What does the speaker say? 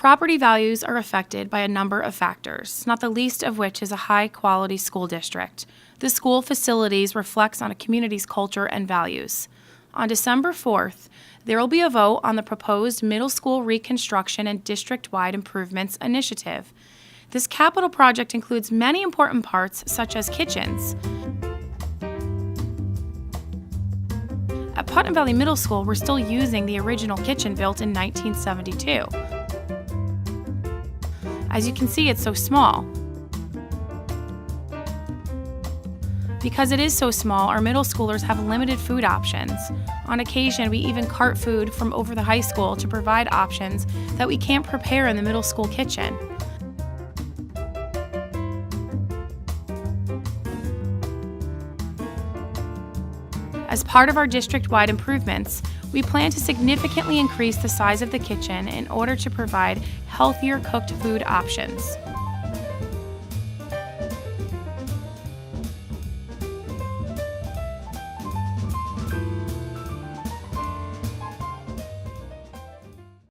Property values are affected by a number of factors, not the least of which is a high-quality school district. The school facilities reflects on a community's culture and values. On December 4th, there will be a vote on the proposed middle school reconstruction and district-wide improvements initiative. This capital project includes many important parts, such as kitchens. At Putnam Valley Middle School, we're still using the original kitchen built in 1972. As you can see, it's so small. Because it is so small, our middle schoolers have limited food options. On occasion, we even cart food from over the high school to provide options that we can't prepare in the middle school kitchen. As part of our district-wide improvements, we plan to significantly increase the size of the kitchen in order to provide healthier cooked food options.